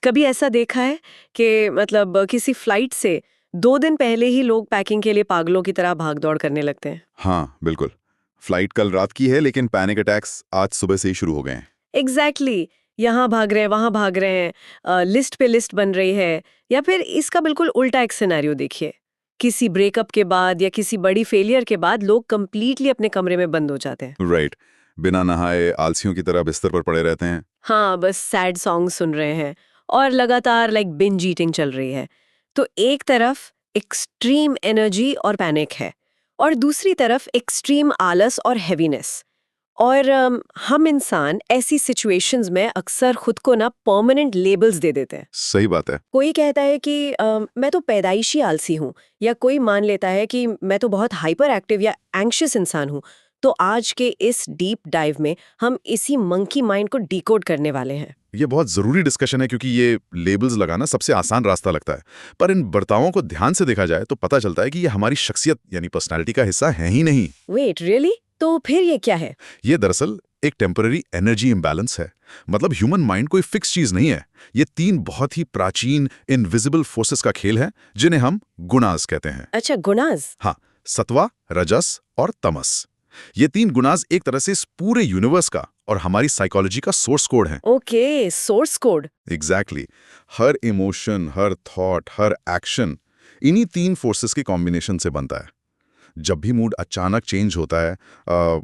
कभी ऐसा देखा है कि मतलब किसी फ्लाइट से 2 दिन पहले ही लोग पैकिंग के लिए पागलों की तरह भाग दौड़ करने लगते हैं। हाँ बिल्कुल। फ्लाइट कल रात की है लेकिन पैनिक अटैक्स आज सुबह से ही शुरू हो गए हैं। एग्जैक्टली यहाँ भाग रहे हैं, वहां भाग रहे हैं, लिस्ट पे लिस्ट बन रही है। या फिर इसका बिल्कुल उल्टा एक सिनेरियो देखिए। किसी ब्रेकअप के बाद या किसी बड़ी फेलियर के बाद लोग कंप्लीटली अपने कमरे में बंद हो जाते हैं। राइट। बिना नहाए आलसियों की तरह बिस्तर पर पड़े रहते हैं। हाँ, बस सैड सॉन्ग सुन रहे हैं और लगातार बिंज ईटिंग चल रही है। तो एक तरफ एक्सट्रीम एनर्जी और पैनिक है और दूसरी तरफ एक्सट्रीम आलस और हैवीनेस। और हम इंसान ऐसी सिचुएशंस में अक्सर खुद को ना परमानेंट लेबल्स दे देते हैं। सही बात है। कोई कहता है कि मैं तो पैदाइशी आलसी हूँ, या कोई मान लेता है कि मैं तो बहुत हाइपर एक्टिव या एंग्शियस इंसान हूँ। तो आज के इस डीप डाइव में हम इसी मंकी माइंड को डिकोड करने वाले हैं। ये बहुत जरूरी डिस्कशन है क्योंकि ये लेबल्स लगाना सबसे आसान रास्ता लगता है, पर इन बर्तावों को ध्यान से देखा जाए तो पता चलता है कि ये हमारी शख्सियत यानी पर्सनालिटी का हिस्सा है ही नहीं। Wait really? तो फिर ये क्या है? ये दरअसल एक टेम्पररी एनर्जी इम्बैलेंस है। मतलब ह्यूमन माइंड कोई फिक्स चीज नहीं है। ये 3 बहुत ही प्राचीन इनविजिबल फोर्सेस का खेल है जिन्हें हम गुणाज कहते हैं। अच्छा, गुणाज। हाँ, सत्वा, रजस और तमस। ये 3 गुणाज एक तरह से इस पूरे यूनिवर्स का और हमारी साइकोलॉजी का सोर्स कोड है। Okay, source code. एग्जैक्टली। हर इमोशन, हर थॉट, हर एक्शन इन्हीं 3 फोर्सेस के कॉम्बिनेशन से बनता है। जब भी मूड अचानक चेंज होता है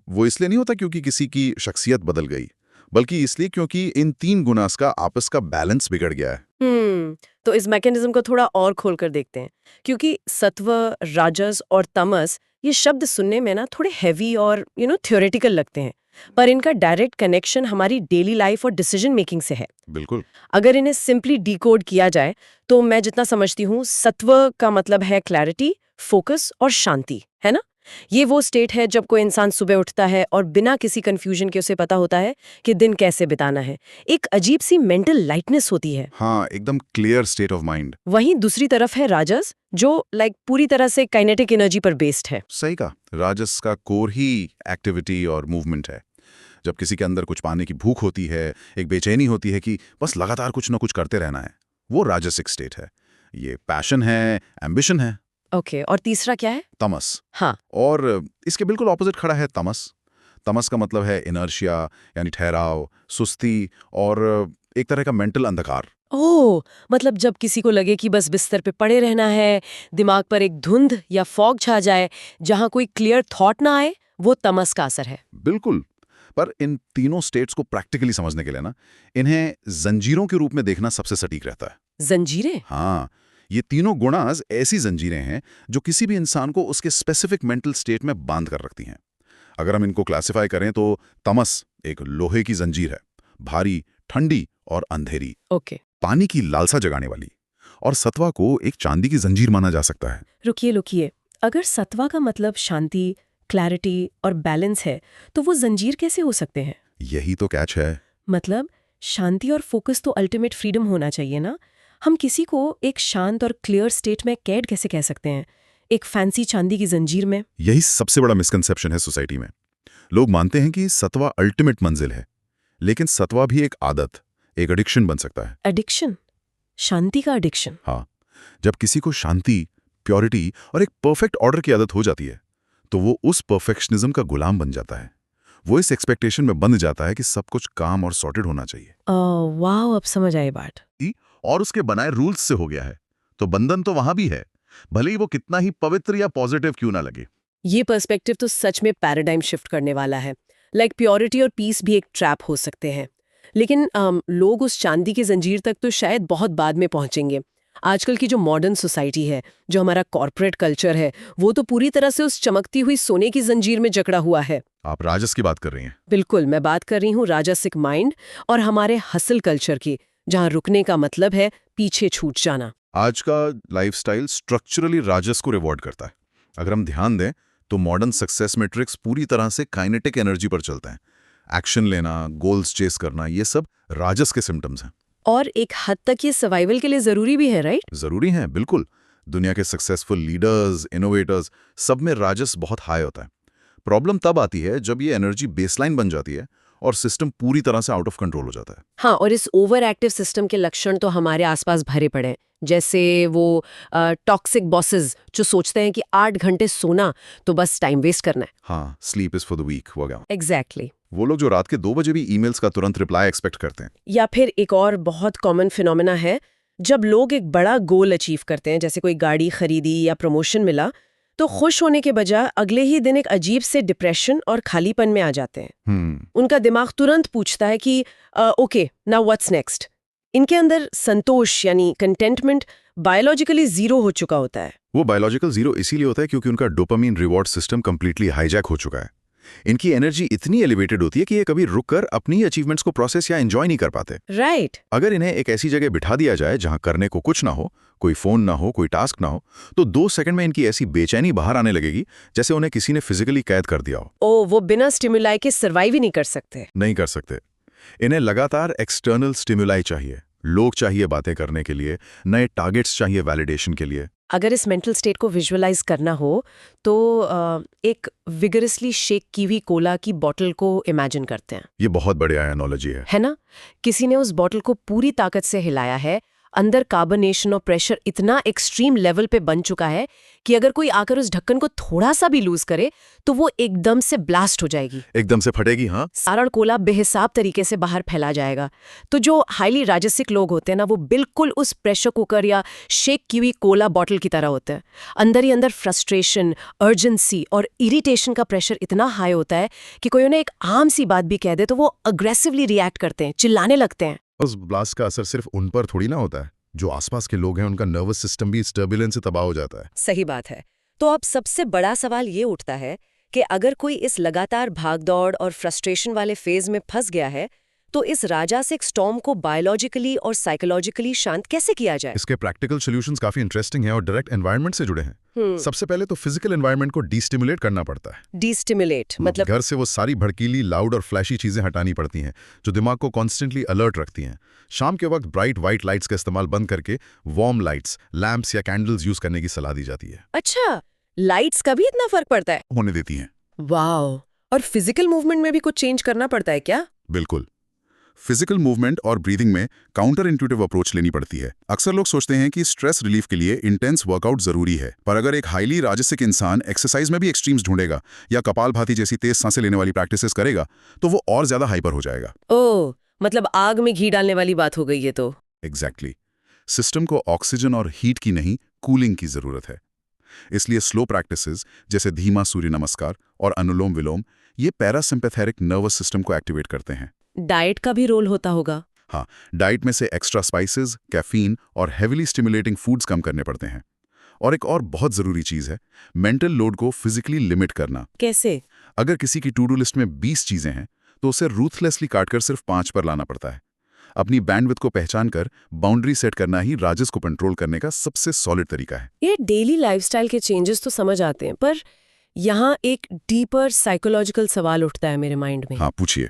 वो इसलिए नहीं होता क्योंकि किसी की शख्सियत बदल गई, बल्कि इसलिए क्योंकि इन 3 गुणास का आपस का बैलेंस बिगड़ गया है। तो इस मैकेनिज्म को थोड़ा और खोल कर देखते हैं, क्योंकि सत्व, राजस और तमस ये शब्द सुनने में ना थोड़े हैवी और थ्योरेटिकल लगते हैं, पर इनका डायरेक्ट कनेक्शन हमारी डेली लाइफ और डिसीजन मेकिंग से है। बिल्कुल। अगर इन्हें सिंपली डिकोड किया जाए तो मैं जितना समझती हूँ, सत्व का मतलब है क्लैरिटी, फोकस और शांति, है ना? ये वो स्टेट है जब कोई इंसान सुबह उठता है और बिना किसी कंफ्यूजन के उसे पता होता है कि दिन कैसे बिताना है। एक अजीब सी मेंटल लाइटनेस होती है। हाँ, एकदम क्लियर स्टेट ऑफ माइंड। वहीं दूसरी तरफ है राजस, जो पूरी तरह से काइनेटिक एनर्जी पर बेस्ड है। सही कहा। राजस का कोर ही एक्टिविटी और मूवमेंट है। जब किसी के अंदर कुछ पाने की भूख होती है, एक बेचैनी होती है कि बस लगातार कुछ ना कुछ करते रहना है, वो राजसिक स्टेट है। ये पैशन है, एम्बिशन है। ओके, और तीसरा क्या है? तमस। हाँ। और इसके बिल्कुल ऑपोजिट खड़ा है तमस। तमस का मतलब है इनर्शिया यानी ठहराव, सुस्ती और एक तरह का मेंटल अंधकार। ओह, मतलब जब किसी को लगे कि बस बिस्तर पे पड़े रहना है, दिमाग पर एक धुंध या फॉग छा जाए, जहां कोई क्लियर थॉट ना आए, वो तमस का असर है। बिल्कुल। पर इन तीनों स्टेट्स को प्रैक्टिकली समझने के लिए ना, इन्हें जंजीरों के रूप में देखना सबसे सटीक रहता है। जंजीरें? हाँ, ये तीनों गुणाज ऐसी जंजीरें हैं जो किसी भी इंसान को उसके स्पेसिफिक मेंटल स्टेट में बांध कर रखती हैं। अगर हम इनको क्लासिफाई करें तो तमस एक लोहे की जंजीर है, भारी, ठंडी और अंधेरी, ओके। पानी की लालसा जगाने वाली। और सत्वा को एक चांदी की जंजीर माना जा सकता है। रुकिए, अगर सत्वा का मतलब शांति, क्लैरिटी और बैलेंस है, तो वो जंजीर कैसे हो सकते हैं? यही तो कैच है। मतलब शांति और फोकस तो अल्टीमेट फ्रीडम होना चाहिए ना। हम किसी को एक शांत और क्लियर स्टेट में कैद कैसे कह सकते हैं, एक फैंसी चांदी की जंजीर में? यही सबसे बड़ा मिसकंसेप्शन है सोसाइटी में। लोग मानते हैं कि सत्वा अल्टीमेट मंजिल है, लेकिन सत्वा भी एक आदत, एक एडिक्शन बन सकता है। एडिक्शन? शांति का एडिक्शन? हाँ, जब किसी को शांति, प्योरिटी और एक परफेक्ट ऑर्डर की आदत हो जाती है तो वो उस परफेक्शनिज्म का गुलाम बन जाता है। वो इस एक्सपेक्टेशन में बंध जाता है कि सब कुछ काम और सॉर्टेड होना चाहिए। वाह, अब समझ आई बात। और उसके बनाए रूल्स से हो गया है, तो बंधन तो वहां भी है, भले ही वो कितना ही पवित्र या पॉजिटिव क्यों ना लगे। ये पर्सपेक्टिव तो सच में पैराडाइम शिफ्ट करने वाला है। प्योरिटी और पीस भी एक ट्रैप हो सकते हैं, लेकिन लोग उस चांदी की जंजीर तक तो शायद बहुत बाद में पहुंचेंगे। आजकल की जो मॉडर्न सोसाइटी है, जो हमारा कॉर्पोरेट कल्चर है, वो तो पूरी तरह से उस चमकती हुई सोने की जंजीर में जकड़ा हुआ है। आप राजस की बात कर रही हैं? बिल्कुल, मैं बात कर रही हूँ राजसिक माइंड और हमारे हसल कल्चर की, जहाँ रुकने का मतलब है पीछे छूट जाना। आज का लाइफस्टाइल स्ट्रक्चरली राजस को रिवॉर्ड करता है। अगर हम ध्यान दें तो मॉडर्न सक्सेस मैट्रिक्स पूरी तरह से काइनेटिक एनर्जी पर चलता है। एक्शन लेना, गोल्स चेस करना, ये सब राजस के सिम्टम्स हैं। और एक हद तक ये सर्वाइवल के लिए जरूरी भी है, राइट? जरूरी है, बिल्कुल। दुनिया के सक्सेसफुल लीडर्स, इनोवेटर्स, सब में राजस बहुत हाई होता है। प्रॉब्लम तब आती है जब ये एनर्जी बेसलाइन बन जाती है और सिस्टम पूरी तरह से आउट ऑफ कंट्रोल हो जाता है। हाँ, और इस ओवर एक्टिव सिस्टम के लक्षण तो हमारे आसपास भरे पड़े हैं। जैसे वो टॉक्सिक बॉसेस जो सोचते हैं कि 8 घंटे सोना तो बस टाइम वेस्ट करना है। हाँ, sleep is for the week वगैरह। एग्जैक्टली। वो लोग जो रात के 2 बजे भी ईमेल्स का तुरंत रिप्लाई एक्सपेक्ट करते हैं। या फिर एक और बहुत कॉमन फिनोमेना है, जब लोग एक बड़ा गोल अचीव करते हैं, जैसे कोई गाड़ी खरीदी या प्रमोशन मिला, तो खुश होने के बजाय अगले ही दिन एक अजीब से डिप्रेशन और खालीपन में आ जाते हैं। उनका दिमाग तुरंत पूछता है कि ओके नाउ व्हाट्स नेक्स्ट। इनके अंदर संतोष यानी कंटेंटमेंट बायोलॉजिकली जीरो हो चुका होता है। वो बायोलॉजिकल जीरो इसीलिए होता है क्योंकि उनका dopamine reward system completely hijack हो चुका है। इनकी एनर्जी इतनी एलिवेटेड होती है कि ये कभी रुककर अपनी अचीवमेंट्स को प्रोसेस या एंजॉय नहीं कर पाते। राइट। अगर इन्हें एक ऐसी जगह बिठा दिया जाए जहां करने को कुछ ना हो, कोई फोन ना हो, कोई टास्क ना हो, तो 2 सेकंड में इनकी ऐसी बेचैनी बाहर आने लगेगी जैसे उन्हें किसी ने फिजिकली कैद कर दिया हो। वो बिना स्टिमुलाई के सर्वाइव ही नहीं कर सकते। नहीं कर सकते। इन्हें लगातार एक्सटर्नल स्टिमुलाई चाहिए। लोग चाहिए बातें करने के लिए, नए टारगेट्स चाहिए वैलिडेशन के लिए। अगर इस मेंटल स्टेट को विजुअलाइज करना हो तो एक विगरसली शेक की हुई कोला की बॉटल को इमेजिन करते हैं। ये बहुत बढ़िया एनालॉजी है ना? किसी ने उस बॉटल को पूरी ताकत से हिलाया है, अंदर कार्बोनेशन और प्रेशर इतना एक्सट्रीम लेवल पे बन चुका है कि अगर कोई आकर उस ढक्कन को थोड़ा सा भी लूज करे तो वो एकदम से ब्लास्ट हो जाएगी, एकदम से फटेगी। हाँ, सारा कोला बेहिसाब तरीके से बाहर फैला जाएगा। तो जो हाईली राजसिक लोग होते हैं ना, वो बिल्कुल उस प्रेशर कुकर या शेक की हुई कोला बॉटल की तरह होते हैं। अंदर ही अंदर फ्रस्ट्रेशन, अर्जेंसी और इरिटेशन का प्रेशर इतना हाई होता है कि कोई उन्हें एक आम सी बात भी कह दे तो वो अग्रेसिवली रिएक्ट करते हैं, चिल्लाने लगते हैं। उस ब्लास्ट का असर सिर्फ उन पर थोड़ी ना होता है, जो आसपास के लोग हैं उनका नर्वस सिस्टम भी इस टर्बुलेंस से तबाह हो जाता है। सही बात है। तो अब सबसे बड़ा सवाल ये उठता है कि अगर कोई इस लगातार भागदौड़ और फ्रस्ट्रेशन वाले फेज में फंस गया है, तो इस राजासिक स्टॉर्म को बायोलॉजिकली और साइकोलॉजिकली शांत कैसे किया जाए? इसके प्रैक्टिकल सॉल्यूशंस काफी इंटरेस्टिंग हैं और डायरेक्ट एनवायरनमेंट से जुड़े हैं। सबसे पहले तो फिजिकल एनवायरनमेंट को डीस्टिमुलेट करना पड़ता है। डीस्टिमुलेट मतलब? घर से वो सारी भड़कीली, लाउड और फ्लैशी चीजें हटानी पड़ती हैं जो दिमाग को कॉन्स्टेंटली अलर्ट रखती हैं। शाम के वक्त ब्राइट व्हाइट लाइट्स का इस्तेमाल बंद करके वार्म लाइट्स, लैंप्स या कैंडल्स यूज करने की सलाह दी जाती है। अच्छा, लाइट्स का भी इतना फर्क पड़ता है? होने देती हैं। वाओ। और फिजिकल मूवमेंट में भी कुछ चेंज करना पड़ता है क्या? बिल्कुल। फिजिकल मूवमेंट और ब्रीदिंग में काउंटर इंट्यूटिव अप्रोच लेनी पड़ती है। अक्सर लोग सोचते हैं कि स्ट्रेस रिलीफ के लिए इंटेंस वर्कआउट जरूरी है, पर अगर एक हाईली राजसिक इंसान एक्सरसाइज में भी एक्सट्रीम्स ढूंढेगा या कपालभाति जैसी तेज सांसें लेने वाली प्रैक्टिसेस करेगा तो वो और ज्यादा हाइपर हो जाएगा। ओह, मतलब आग में घी डालने वाली बात हो गई है तो। एग्जैक्टली। सिस्टम को ऑक्सीजन और हीट की नहीं, कूलिंग की जरूरत है। इसलिए स्लो प्रैक्टिसेस जैसे धीमा सूर्य नमस्कार और अनुलोम विलोम ये पैरासिम्पैथेटिक नर्वस सिस्टम को एक्टिवेट करते हैं। डाइट का भी रोल होता होगा? हाँ, डाइट में से एक्स्ट्रा स्पाइसेस, कैफीन और हेविली स्टिमुलेटिंग फूड्स कम करने पड़ते हैं। और एक और बहुत जरूरी चीज है, मेंटल लोड को फिजिकली लिमिट करना। कैसे? अगर किसी की टू डू लिस्ट में 20 चीजें हैं तो उसे रूथलेसली काटकर सिर्फ 5 पर लाना पड़ता है। अपनी बैंडविड्थ को पहचान कर बाउंड्री सेट करना ही राजस को कंट्रोल करने का सबसे सॉलिड तरीका है। ये डेली लाइफस्टाइल के चेंजेस तो समझ आते हैं, पर यहाँ एक डीपर साइकोलॉजिकल सवाल उठता है मेरे माइंड में। हाँ, पूछिए।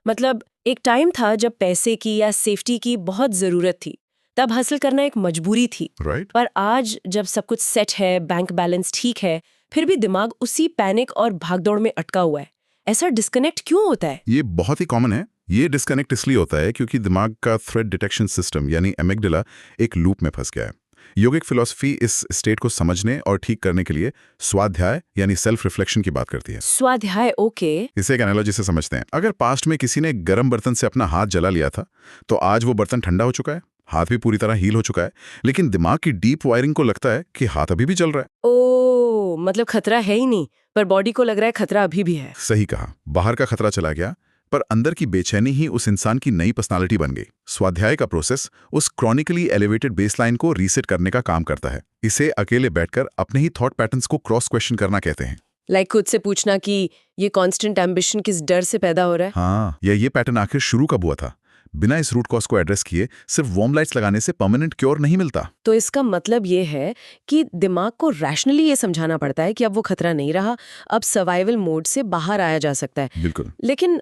मतलब एक टाइम था जब पैसे की या सेफ्टी की बहुत जरूरत थी, तब हासिल करना एक मजबूरी थी। राइट। पर आज जब सब कुछ सेट है, बैंक बैलेंस ठीक है, फिर भी दिमाग उसी पैनिक और भागदौड़ में अटका हुआ है। ऐसा डिस्कनेक्ट क्यों होता है? ये बहुत ही कॉमन है। ये डिस्कनेक्ट इसलिए होता है क्योंकि दिमाग का थ्रेट डिटेक्शन सिस्टम यानी एमिगडाला एक लूप में फंस गया है। योगिक फिलॉसफी इस स्टेट को समझने और ठीक करने के लिए स्वाध्याय यानी सेल्फ रिफ्लेक्शन की बात करती है। स्वाध्याय, ओके। इसे एक एनालॉजी से समझते हैं। अगर पास्ट में किसी ने गर्म बर्तन से अपना हाथ जला लिया था तो आज वो बर्तन ठंडा हो चुका है, हाथ भी पूरी तरह हील हो चुका है, लेकिन दिमाग की डीप वायरिंग को लगता है कि हाथ अभी भी जल रहा है। ओह, मतलब खतरा है ही नहीं, पर बॉडी को लग रहा है खतरा अभी भी है। सही कहा। बाहर का खतरा चला गया पर अंदर की बेचैनी ही उस इंसान की नई पर्सनालिटी बन गई। स्वाध्याय का प्रोसेस उस क्रॉनिकली एलिवेटेड बेसलाइन को रीसेट करने का काम करता है। इसे अकेले बैठकर अपने ही थॉट पैटर्न्स को क्रॉस क्वेश्चन करना कहते हैं। लाइक खुद से पूछना कि ये कांस्टेंट एम्बिशन किस डर से पैदा हो रहा है। हाँ, या ये पैटर्न आखिर शुरू कब हुआ था। बिना इस रूट कॉज को एड्रेस किए सिर्फ वार्म लाइट्स लगाने से परमानेंट क्योर नहीं मिलता। तो इसका मतलब ये है कि दिमाग को रैशनली ये समझाना पड़ता है कि अब वो खतरा नहीं रहा, अब सर्वाइवल मोड से बाहर आया जा सकता है। बिल्कुल। लेकिन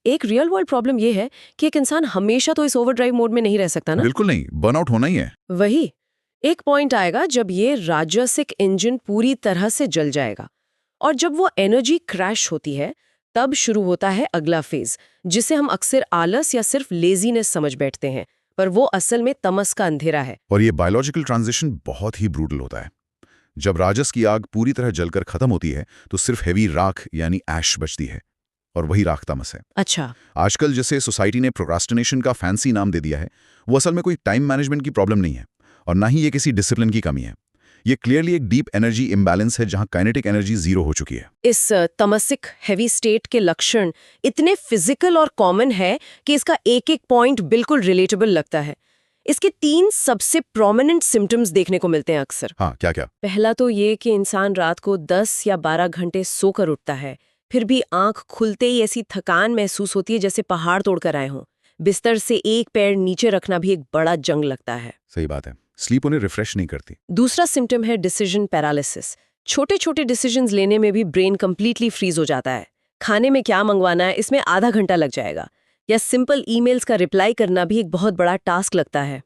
एक रियल वर्ल्ड प्रॉब्लम ये है कि एक इंसान हमेशा तो इस ओवरड्राइव मोड में नहीं रह सकता ना। बिल्कुल नहीं, बर्नआउट होना ही है। वही एक पॉइंट आएगा जब ये राजसिक इंजन पूरी तरह से जल जाएगा, और जब वो एनर्जी क्रैश होती है तब शुरू होता है अगला फेज, जिसे हम अक्सर आलस या सिर्फ लेजीनेस समझ बैठते हैं, पर वो असल में तमस का अंधेरा है। और ये बायोलॉजिकल ट्रांजिशन बहुत ही ब्रूटल होता है। जब राजस की आग पूरी तरह जलकर खत्म होती है तो सिर्फ हेवी राख यानी ऐश बचती है, और वही राख तमस है। अच्छा। आजकल जिसे सोसाइटी ने प्रोक्रास्टिनेशन का फैंसी नाम दे दिया है, वो असल में कोई टाइम मैनेजमेंट की प्रॉब्लम नहीं है, और ना ही ये किसी डिसिप्लिन की कमी है। ये क्लियरली एक डीप एनर्जी इम्बैलेंस है जहां काइनेटिक एनर्जी जीरो हो चुकी है। इस तमसिक हैवी स्टेट के लक्षण इतने फिजिकल और कॉमन है कि इसका एक एक पॉइंट बिल्कुल रिलेटेबल लगता है। इसके 3 सबसे प्रोमिनेंट सिम्टम्स देखने को मिलते हैं अक्सर। हाँ, क्या क्या? पहला तो ये कि इंसान रात को 10 या 12 घंटे सोकर उठता है, फिर भी आंख खुलते ही ऐसी थकान महसूस होती है जैसे पहाड़ तोड़कर आए हों। बिस्तर से एक पैर नीचे रखना भी एक बड़ा जंग लगता है। सही बात है, स्लीप उन्हें रिफ्रेश नहीं करती। दूसरा सिम्टम है डिसीजन पैरालिसिस। छोटे छोटे डिसीजंस लेने में भी ब्रेन कंप्लीटली फ्रीज हो जाता है। खाने में क्या मंगवाना है, इसमें आधा घंटा लग जाएगा, या सिंपल ईमेल्स का रिप्लाई करना भी एक बहुत बड़ा टास्क लगता है।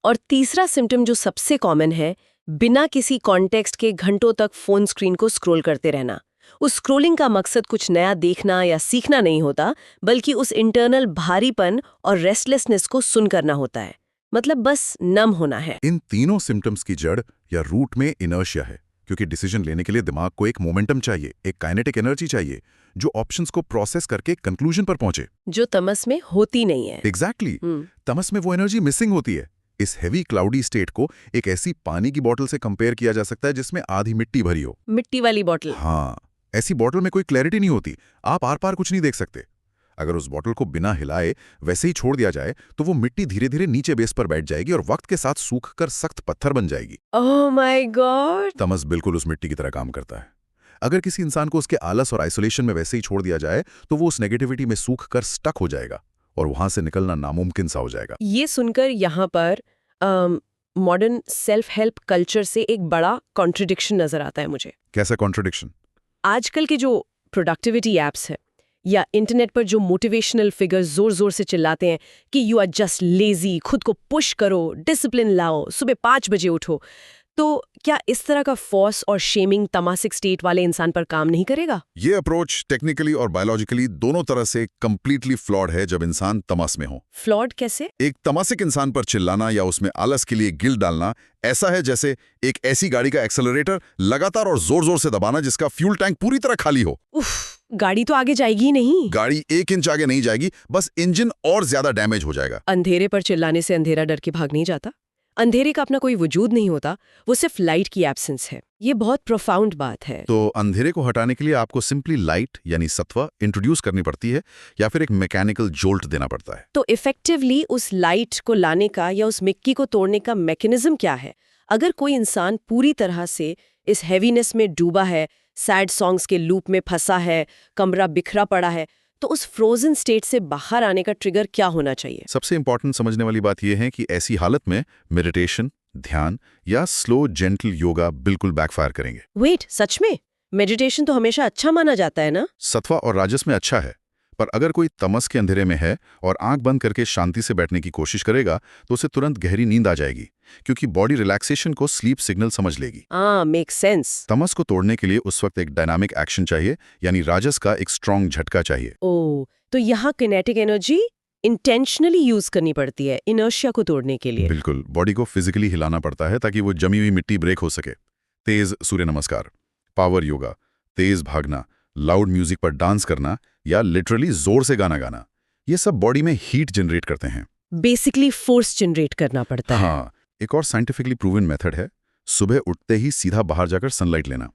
और तीसरा सिम्टम जो सबसे कॉमन है, बिना किसी कॉन्टेक्स्ट के घंटों तक फोन स्क्रीन को स्क्रॉल करते रहना। उस स्क्रोलिंग का मकसद कुछ नया देखना या सीखना नहीं होता, बल्कि उस इंटरनल भारीपन और रेस्टलेसनेस को सुन करना होता है। मतलब बस नम होना है। इन तीनों सिम्टम्स की जड़ या रूट में इनर्शिया है, क्योंकि डिसीजन लेने के लिए दिमाग को एक मोमेंटम चाहिए, एक काइनेटिक एनर्जी चाहिए जो ऑप्शंस को प्रोसेस करके कंक्लूजन पर पहुंचे, जो तमस में होती नहीं है। एग्जैक्टली। तमस में वो एनर्जी मिसिंग होती है। इस हेवी क्लाउडी स्टेट को एक ऐसी पानी की बोतल से कंपेयर किया जा सकता है जिसमें आधी मिट्टी भरी हो। मिट्टी वाली बोतल। हाँ, ऐसी बोतल में कोई क्लैरिटी नहीं होती, आप आर पार कुछ नहीं देख सकते। अगर उस बोतल को बिना हिलाए वैसे ही छोड़ दिया जाए तो वो मिट्टी धीरे धीरे नीचे बेस पर बैठ जाएगी और वक्त के साथ सूख कर सख्त पत्थर बन जाएगी। Oh my God. तमस बिल्कुल उस मिट्टी की तरह काम करता है। अगर किसी इंसान को उसके आलस और आइसोलेशन में वैसे ही छोड़ दिया जाए तो वो उस नेगेटिविटी में सूख कर स्टक हो जाएगा और वहां से निकलना नामुमकिन सा हो जाएगा। ये सुनकर यहाँ पर मॉडर्न सेल्फ हेल्प कल्चर से एक बड़ा कॉन्ट्रडिक्शन नजर आता है मुझे। कैसा कॉन्ट्रडिक्शन? आजकल के जो प्रोडक्टिविटी एप्स है या इंटरनेट पर जो मोटिवेशनल फिगर्स जोर जोर से चिल्लाते हैं कि यू आर जस्ट लेजी, खुद को पुश करो, डिसिप्लिन लाओ, सुबह 5 बजे उठो, तो क्या इस तरह का फोर्स और शेमिंग तमासिक स्टेट वाले इंसान पर काम नहीं करेगा? ये अप्रोच टेक्निकली और बायोलॉजिकली दोनों तरह से कंप्लीटली फ्लॉड है जब इंसान तमस में हो। फ्लॉड कैसे? एक तमासिक इंसान पर चिल्लाना या उसमें आलस के लिए गिल्ट डालना ऐसा है जैसे एक ऐसी गाड़ी का एक्सेलरेटर लगातार और जोर जोर से दबाना जिसका फ्यूल टैंक पूरी तरह खाली हो। उफ, गाड़ी तो आगे जाएगी ही नहीं। गाड़ी 1 इंच आगे नहीं जाएगी, बस इंजन और ज्यादा डैमेज हो जाएगा। अंधेरे पर चिल्लाने से अंधेरा डर के भाग नहीं जाता। अंधेरे का अपना कोई वजूद नहीं होता, वो सिर्फ लाइट की एब्सेंस है। ये बहुत प्रोफाउंड बात है। तो अंधेरे को हटाने के लिए आपको सिंपली लाइट यानी सत्वा इंट्रोड्यूस करनी पड़ती है या फिर एक मैकेनिकल जोल्ट देना पड़ता है। तो इफेक्टिवली उस लाइट को लाने का या उस मिक्की को तोड़ने का मैकेनिज्म क्या है? अगर कोई इंसान पूरी तरह से इस हैवीनेस में डूबा है, सैड सॉन्ग्स के लूप में फंसा है, कमरा बिखरा पड़ा है, तो उस फ्रोजन स्टेट से बाहर आने का ट्रिगर क्या होना चाहिए? सबसे इंपॉर्टेंट समझने वाली बात यह है कि ऐसी हालत में मेडिटेशन, ध्यान या स्लो जेंटल योगा बिल्कुल बैकफायर करेंगे। वेट, सच में? मेडिटेशन तो हमेशा अच्छा माना जाता है ना? सत्वा और राजस में अच्छा है, पर अगर कोई तमस के अंधेरे में है और आंख बंद करके शांति से बैठने की कोशिश करेगा तो उसे तुरंत गहरी नींद आ जाएगी, क्योंकि बॉडी रिलैक्सेशन को स्लीप सिग्नल समझ लेगी। Make sense. तमस को तोड़ने के लिए उस वक्त एक डायनामिक एक्शन चाहिए, यानी राजस का एक स्ट्रॉन्ग झटका चाहिए। ओह, तो यहाँ किनेटिक एनर्जी इंटेंशनली यूज करनी पड़ती है इनर्शिया को तोड़ने के लिए। बिल्कुल, बॉडी को फिजिकली हिलाना पड़ता है ताकि वो जमी हुई मिट्टी ब्रेक हो सके। तेज सूर्य नमस्कार, पावर योगा, तेज भागना, लाउड म्यूजिक पर डांस करना या लिटरली जोर से गाना गाना, ये सब बॉडी में हीट जनरेट करते हैं। बेसिकली फोर्स जनरेट करना पड़ता है। हाँ, एक और साइंटिफिकली प्रूवन मेथड है सुबह उठते ही सीधा बाहर जाकर सनलाइट लेना।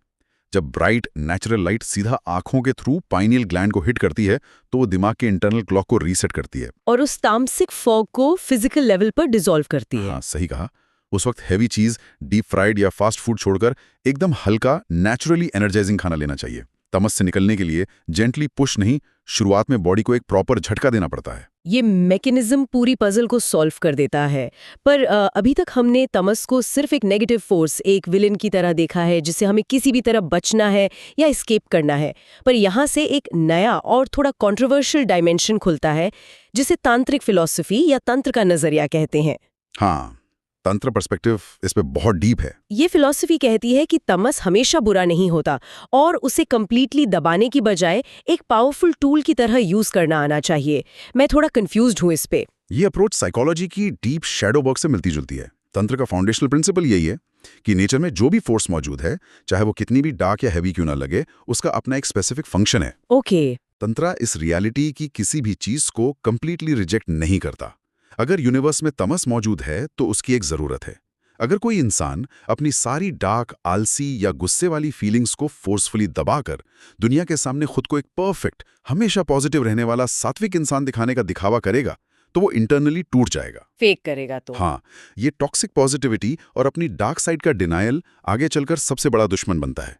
जब ब्राइट नेचुरल लाइट सीधा आंखों के थ्रू पाइनियल ग्लैंड को हिट करती है तो वो दिमाग के इंटरनल क्लॉक को रीसेट करती है और उस तामसिक फॉग को फिजिकल लेवल पर डिसॉल्व करती है। हाँ, सही कहा। उस वक्त हैवी चीज, डीप फ्राइड या फास्ट फूड छोड़कर एकदम हल्का नेचुरली एनर्जाइजिंग खाना लेना चाहिए। तमस से निकलने के लिए जेंटली पुश नहीं, शुरुआत में बॉडी को एक प्रॉपर झटका देना पड़ता है। ये मैकेनिज्म पूरी पजल को सॉल्व कर देता है। पर अभी तक हमने तमस को सिर्फ एक नेगेटिव फोर्स, एक विलेन की तरह देखा है जिससे हमें किसी भी तरह बचना है या एस्केप करना है। पर यहाँ से एक नया और थोड़ा कंट्रोवर्शियल डायमेंशन खुलता है जिसे तांत्रिक फिलॉसफी या तंत्र का नजरिया कहते हैं। हाँ, तंत्र पर्सपेक्टिव इस पे बहुत डीप है। ये फिलॉसफी कहती है कि तमस हमेशा बुरा नहीं होता और उसे कंप्लीटली दबाने की बजाय एक पावरफुल टूल की तरह यूज करना आना चाहिए। मैं थोड़ा कंफ्यूज्ड हूँ इस पे। ये अप्रोच साइकोलॉजी की डीप शैडो वर्क से मिलती जुलती है। तंत्र का फाउंडेशनल प्रिंसिपल यही है कि नेचर में जो भी फोर्स मौजूद है, चाहे वो कितनी भी डार्क या हैवी क्यों ना लगे, उसका अपना एक स्पेसिफिक फंक्शन है। ओके। तंत्रा इस रियलिटी की किसी भी चीज को कंप्लीटली रिजेक्ट नहीं करता। अगर यूनिवर्स में तमस मौजूद है तो उसकी एक जरूरत है। अगर कोई इंसान अपनी सारी डार्क, आलसी या गुस्से वाली फीलिंग्स को फोर्सफुली दबाकर दुनिया के सामने खुद को एक परफेक्ट, हमेशा पॉजिटिव रहने वाला सात्विक इंसान दिखाने का दिखावा करेगा तो वो इंटरनली टूट जाएगा, फेक करेगा तो। हाँ, ये टॉक्सिक पॉजिटिविटी और अपनी डार्क साइड का डिनायल आगे चलकर सबसे बड़ा दुश्मन बनता है।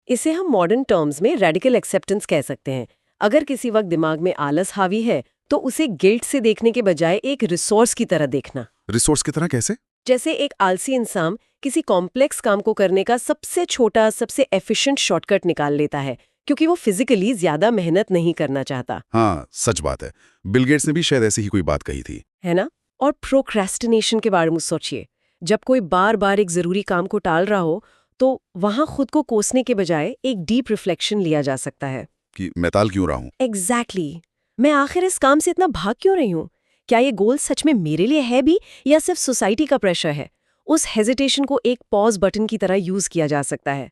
इसे हम मॉडर्न टर्म्स में रेडिकल एक्सेप्टेंस कह सकते हैं। अगर किसी वक्त दिमाग में आलस हावी है तो उसे गिल्ट से देखने के बजाय एक रिसोर्स की तरह देखना। रिसोर्स की तरह कैसे? जैसे एक आलसी इंसान किसी कॉम्प्लेक्स काम को करने का सबसे छोटा, सबसे एफिशिएंट शॉर्टकट निकाल लेता है क्योंकि वो फिजिकली ज्यादा मेहनत नहीं करना चाहता। हाँ, सच बात है। बिल गेट्स ने भी शायद ऐसी ही कोई बात कही थी, है ना? और प्रोक्रेस्टिनेशन के बारे में सोचिए। जब कोई बार बार एक जरूरी काम को टाल रहा हो तो वहां खुद को कोसने के बजाय एक डीप रिफ्लेक्शन लिया जा सकता है कि मैं टाल क्यों रहा हूँ। एग्जैक्टली मैं आखिर इस काम से इतना भाग क्यों रही हूँ? क्या ये गोल सच में मेरे लिए है भी या सिर्फ सोसाइटी का प्रेशर है? उस हेजिटेशन को एक पॉज बटन की तरह यूज किया जा सकता है।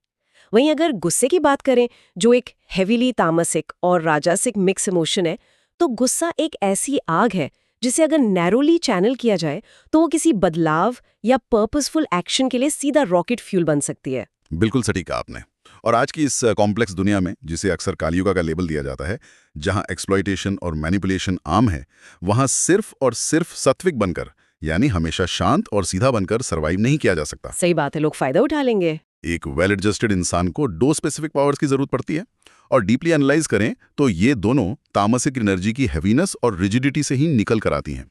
वहीं अगर गुस्से की बात करें, जो एक हेवीली तामसिक और राजासिक मिक्स इमोशन है, तो गुस्सा एक ऐसी आग है जिसे अगर नैरोली चैनल किया जाए तो वो किसी बदलाव या पर्पसफुल एक्शन के लिए सीधा रॉकेट फ्यूल बन सकती है। बिल्कुल सटीक कहा आपने। और आज की इस कॉम्प्लेक्स दुनिया में, जिसे अक्सर कलयुग का लेबल दिया जाता है, जहां एक्सप्लॉयटेशन और मैनिपुलेशन आम है, वहां सिर्फ और सिर्फ सात्विक बनकर, यानी हमेशा शांत और सीधा बनकर सर्वाइव नहीं किया जा सकता। सही बात है, लोग फायदा उठा लेंगे। एक वेल एडजस्टेड इंसान को 2 स्पेसिफिक पावर्स की जरूरत पड़ती है, और डीपली एनालाइज करें तो ये दोनों तामसिक एनर्जी की हैवीनेस और रिजिडिटी से ही निकल कर आती हैं।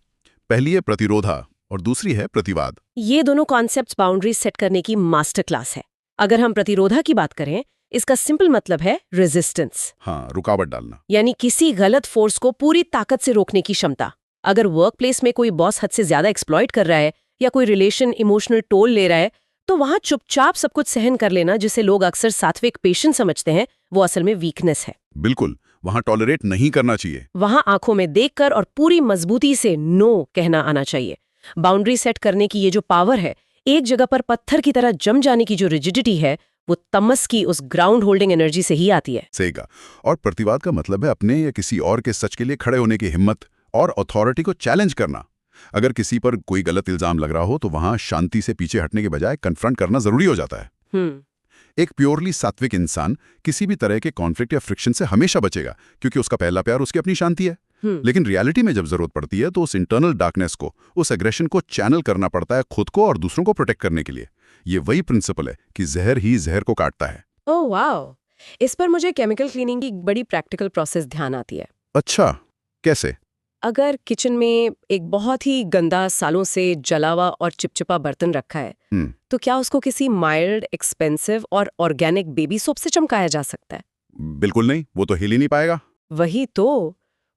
पहली है प्रतिरोधा और दूसरी है प्रतिवाद। ये दोनों कॉन्सेप्ट्स बाउंड्रीज सेट करने की मास्टर क्लास है। अगर हम प्रतिरोधा की बात करें, इसका सिंपल मतलब है रेजिस्टेंस। हाँ, रुकावट डालना, यानी किसी गलत फोर्स को पूरी ताकत से रोकने की क्षमता। अगर वर्क प्लेस में कोई बॉस हद से ज्यादा एक्सप्लॉइट कर रहा है या कोई रिलेशन इमोशनल टोल ले रहा है, तो वहां चुपचाप सब कुछ सहन कर लेना, जिसे लोग अक्सर सात्विक पेशेंस समझते हैं, वो असल में वीकनेस है। बिल्कुल, वहां टॉलरेट नहीं करना चाहिए। वहां आंखों में देखकर और पूरी मजबूती से नो कहना आना चाहिए। बाउंड्री सेट करने की ये जो पावर है, एक जगह पर पत्थर की तरह जम जाने की जो रिजिडिटी है, वो तमस की उस ग्राउंड होल्डिंग एनर्जी से ही आती है। सही कहा। और प्रतिवाद का मतलब है अपने या किसी और के सच के लिए खड़े होने की हिम्मत और अथॉरिटी को चैलेंज करना। अगर किसी पर कोई गलत इल्जाम लग रहा हो तो वहां शांति से पीछे हटने के बजाय कन्फ्रंट करना जरूरी हो जाता है। एक प्योरली सात्विक इंसान किसी भी तरह के कॉन्फ्लिक्ट या फ्रिक्शन से हमेशा बचेगा, क्योंकि उसका पहला प्यार उसकी अपनी शांति है। लेकिन रियलिटी में जब जरूरत पड़ती है तो उस इंटरनल डार्कनेस को, उस एग्रेशन को चैनल करना पड़ता है खुद को और दूसरों को प्रोटेक्ट करने के लिए। ये वही प्रिंसिपल है कि जहर ही जहर को काटता है। Oh wow! इस पर मुझे केमिकल क्लीनिंग की बड़ी प्रैक्टिकल प्रोसेस ध्यान आती है। अच्छा, कैसे? अगर किचन में एक बहुत ही गंदा, सालों से जला हुआ और चिपचिपा बर्तन रखा है, तो क्या उसको किसी माइल्ड, एक्सपेंसिव और ऑर्गेनिक बेबी सोप से चमकाया जा सकता है? बिल्कुल नहीं, वो तो हिल ही नहीं पाएगा। वही तो,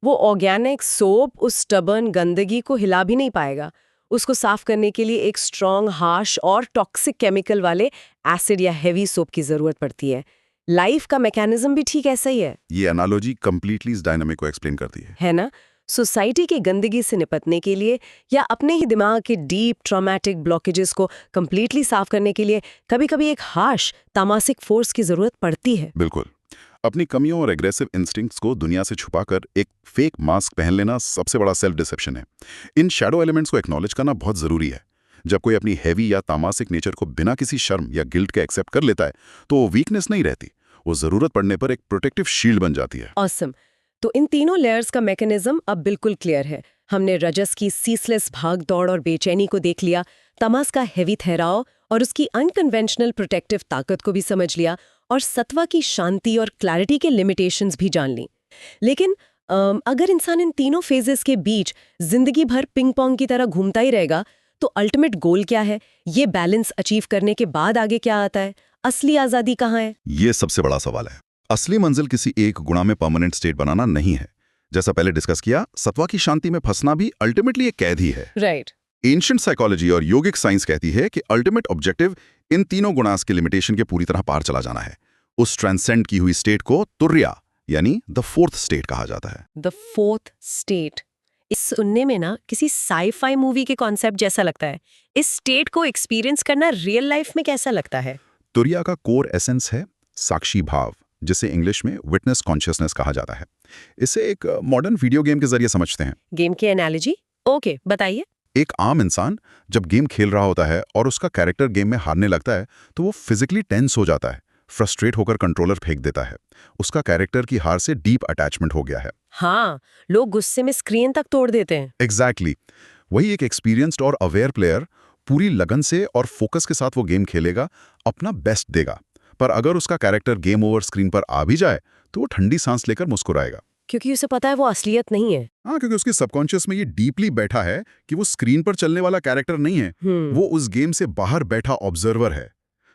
वो ऑर्गेनिक सोप उस स्टबर्न गंदगी को हिला भी नहीं पाएगा। उसको साफ करने के लिए एक स्ट्रॉन्ग, हार्श और टॉक्सिक केमिकल वाले एसिड या हेवी सोप की जरूरत पड़ती है। लाइफ का मैकेनिज्म भी ठीक ऐसा ही है। ये एनालॉजी कंप्लीटली इस डायनामिक को एक्सप्लेन करती है ना? सोसाइटी की गंदगी से निपटने के लिए या अपने ही दिमाग के डीप ट्रॉमेटिक ब्लॉकेजेस को कंप्लीटली साफ करने के लिए कभी-कभी एक हार्श तामसिक फोर्स की जरूरत पड़ती है। बिल्कुल। अपनी कमियों और एग्रेसिव इंस्टिंक्ट्स को दुनिया से छुपाकर एक फेक मास्क पहन लेना सबसे बड़ा सेल्फ डिसेप्शन है। इन शैडो एलिमेंट्स को एक्नॉलेज करना बहुत जरूरी है। जब कोई अपनी हैवी या तामसिक नेचर को बिना किसी शर्म या गिल्ट के एक्सेप्ट कर लेता है तो वो वीकनेस नहीं रहती, वो जरूरत पड़ने पर एक प्रोटेक्टिव शील्ड बन जाती है। ऑसम। तो इन तीनों लेयर्स का मैकेनिज्म अब बिल्कुल क्लियर है। हमने रजस की सीसलेस भाग दौड़ और बेचैनी को देख लिया, तमस का हेवी ठहराव और उसकी अनकन्वेंशनल प्रोटेक्टिव ताकत को भी समझ लिया, और सत्वा की शांति और क्लैरिटी के लिमिटेशंस भी जान ली। लेकिन अगर इंसान इन तीनों फेजेस के बीच जिंदगी भर पिंग पोंग की तरह घूमता ही रहेगा, तो अल्टीमेट गोल क्या है? ये बैलेंस अचीव करने के बाद आगे क्या आता है? असली आजादी कहाँ है? ये सबसे बड़ा सवाल है। असली मंजिल किसी एक गुणा में परमानेंट स्टेट बनाना नहीं है। जैसा पहले डिस्कस किया, सत्वा की शांति में फंसना भी अल्टीमेटली एक कैद ही है। राइट। एंशिएंट साइकोलॉजी और योगिक साइंस कहती है कि अल्टीमेट ऑब्जेक्टिव इन तीनों गुणास के लिमिटेशन के पूरी तरह पार चला जाना है। उस ट्रांसेंड की हुई स्टेट को तुर्या यानी द फोर्थ स्टेट कहा जाता है। द फोर्थ स्टेट, इस सुनने में ना किसी साई-फाई मूवी के कॉन्सेप्ट जैसा लगता है। इस स्टेट को एक्सपीरियंस करना रियल लाइफ में कैसा लगता है? तुर्या का कोर एसेंस है साक्षी भाव, जिसे इंग्लिश में विटनेस कॉन्शियसनेस कहा जाता है। इसे एक मॉडर्न वीडियो गेम के जरिए समझते हैं। गेम की एनालॉजी? ओके, बताइए। एक आम इंसान जब गेम खेल रहा होता है और उसका कैरेक्टर गेम में हारने लगता है तो वो फिजिकली टेंस हो जाता है, फ्रस्ट्रेट होकर कंट्रोलर फेंक देता है। उसका कैरेक्टर की हार से डीप अटैचमेंट हो गया है। हाँ, लोग गुस्से में स्क्रीन तक तोड़ देते हैं। एग्जैक्टली वही एक एक्सपीरियंस्ड और अवेयर प्लेयर पूरी लगन से और फोकस के साथ वो गेम खेलेगा, अपना बेस्ट देगा। पर अगर उसका कैरेक्टर गेम ओवर स्क्रीन पर आ भी जाए तो वो ठंडी सांस लेकर मुस्कुराएगा, क्योंकि उसे पता है वो असलियत नहीं है। हाँ, क्योंकि उसके सबकॉन्शियस में ये डीपली बैठा है कि वो स्क्रीन पर चलने वाला कैरेक्टर नहीं है, वो उस गेम से बाहर बैठा ऑब्जर्वर है।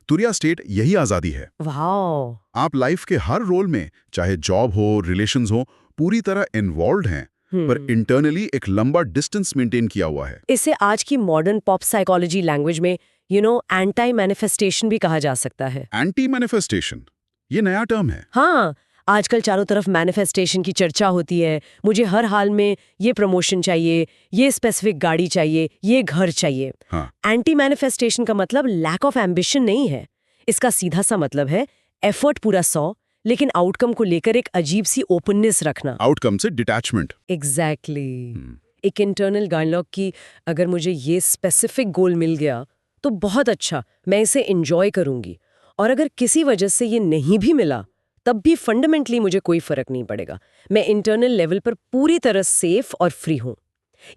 तुरिया स्टेट यही आजादी है। वाओ! आप लाइफ के हर रोल में, चाहे जॉब हो, रिलेशंस हो, पूरी तरह इन्वॉल्व हैं, पर इंटरनली एक लंबा डिस्टेंस मेंटेन किया हुआ है। इसे आज की मॉडर्न पॉप साइकोलॉजी लैंग्वेज में एंटी मैनिफेस्टेशन भी कहा जा सकता है। एंटी मैनिफेस्टेशन, ये नया टर्म है। हाँ, आजकल चारों तरफ मैनिफेस्टेशन की चर्चा होती है। मुझे हर हाल में ये प्रमोशन चाहिए, ये स्पेसिफिक गाड़ी चाहिए, ये घर चाहिए। हाँ। एंटी मैनिफेस्टेशन का मतलब लैक ऑफ एम्बिशन नहीं है। इसका सीधा सा मतलब है एफर्ट पूरा 100, लेकिन आउटकम को लेकर एक अजीब सी ओपननेस रखना। आउटकम से डिटैचमेंट। एग्जैक्टली। एक इंटरनल डायलॉग की, अगर मुझे ये स्पेसिफिक गोल मिल गया तो बहुत अच्छा, मैं इसे एंजॉय करूंगी। और अगर किसी वजह से ये नहीं भी मिला तब भी फंडामेंटली मुझे कोई फर्क नहीं पड़ेगा। मैं इंटरनल लेवल पर पूरी तरह सेफ और फ्री हूं।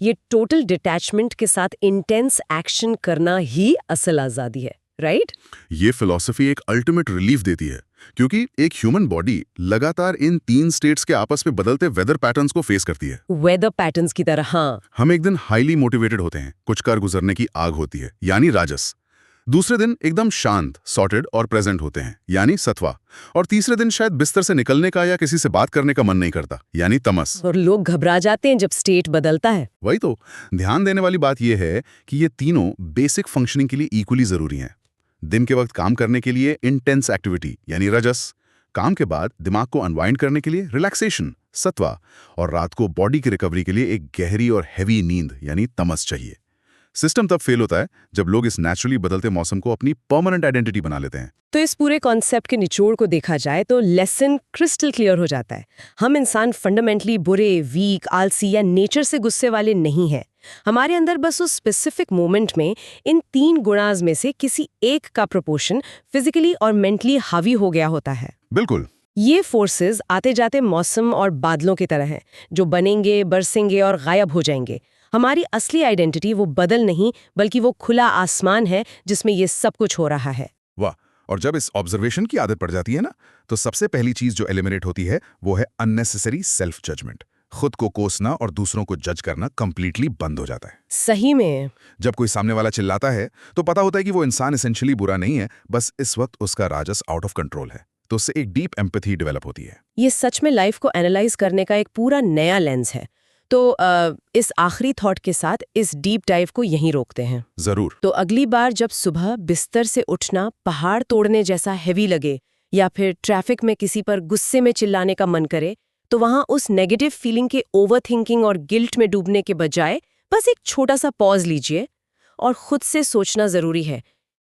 ये टोटल डिटैचमेंट के साथ इंटेंस एक्शन करना ही असल आजादी है, राइट? ये फिलॉसफी एक अल्टीमेट रिलीफ देती है, क्योंकि एक ह्यूमन बॉडी लगातार इन 3 स्टेट्स के आपस में बदलते वेदर पैटर्न्स को फेस करती है। वेदर पैटर्न्स की तरह, हाँ। हम एक दिन हाईली मोटिवेटेड होते हैं, कुछ कर गुजरने की आग होती है, यानी राजस। दूसरे दिन एकदम शांत, सॉर्टेड और प्रेजेंट होते हैं, यानी सत्वा। और तीसरे दिन शायद बिस्तर से निकलने का या किसी से बात करने का मन नहीं करता, यानी तमस। और लोग घबरा जाते हैं जब स्टेट बदलता है। वही तो ध्यान देने वाली बात यह है कि ये तीनों बेसिक फंक्शनिंग के लिए इक्वली जरूरी हैं। दिन के वक्त काम करने के लिए इंटेंस एक्टिविटी यानी रजस, काम के बाद दिमाग को अनवाइंड करने के लिए रिलैक्सेशन सत्वा, और रात को बॉडी की रिकवरी के लिए एक गहरी और हैवी नींद यानी तमस चाहिए। सिस्टम तब फेल होता है जब लोग इस नेचुरली बदलते मौसम को अपनी परमानेंट आइडेंटिटी बना लेते हैं। तो इस पूरे कॉन्सेप्ट के निचोड़ को देखा जाए तो लेसन क्रिस्टल क्लियर हो जाता है। हम इंसान फंडामेंटली बुरे, वीक, आलसी या नेचर से गुस्से वाले नहीं हैं। हमारे अंदर बस उस स्पेसिफिक मोमेंट में इन 3 गुणाज में से किसी एक का प्रोपोर्शन फिजिकली और मेंटली हावी हो गया होता है। बिल्कुल। ये फोर्सेस आते जाते मौसम और बादलों की तरह हैं, जो बनेंगे, बरसेंगे और गायब हो जाएंगे। हमारी असली आइडेंटिटी वो बदल नहीं, बल्कि वो खुला आसमान है जिसमें ये सब कुछ हो रहा है। वाह! और जब इस ऑब्जर्वेशन की आदत पड़ जाती है ना, तो सबसे पहली चीज जो एलिमिनेट होती है वो है अननेसेसरी सेल्फ जजमेंट। खुद को कोसना और दूसरों को जज करना कंप्लीटली बंद हो जाता है। सही में। जब कोई सामने वाला चिल्लाता है तो पता होता है कि वो इंसान एसेंशियली बुरा नहीं है, बस इस वक्त उसका राजस आउट ऑफ कंट्रोल है। तो उससे एक डीप एम्पैथी डेवलप होती है। ये सच में लाइफ को एनालाइज करने का एक पूरा नया लेंस है। तो इस आखिरी थॉट के साथ इस डीप डाइव को यहीं रोकते हैं। जरूर। तो अगली बार जब सुबह बिस्तर से उठना पहाड़ तोड़ने जैसा हैवी लगे, या फिर ट्रैफिक में किसी पर गुस्से में चिल्लाने का मन करे, तो वहां उस नेगेटिव फीलिंग के ओवरथिंकिंग और गिल्ट में डूबने के बजाय बस एक छोटा सा पॉज लीजिए और खुद से सोचना जरूरी है,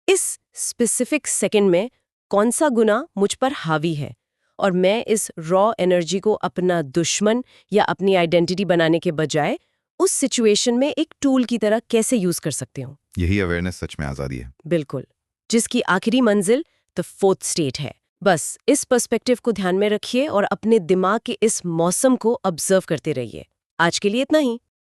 इस स्पेसिफिक सेकंड में कौन सा गुना मुझ पर हावी है, और मैं इस रॉ एनर्जी को अपना दुश्मन या अपनी आइडेंटिटी बनाने के बजाय उस सिचुएशन में एक टूल की तरह कैसे यूज कर सकते हूँ। यही अवेयरनेस सच में आजादी है। बिल्कुल, जिसकी आखिरी मंजिल द फोर्थ स्टेट है। बस इस पर्सपेक्टिव को ध्यान में रखिए और अपने दिमाग के इस मौसम को ऑब्जर्व करते रहिए। आज के लिए इतना ही।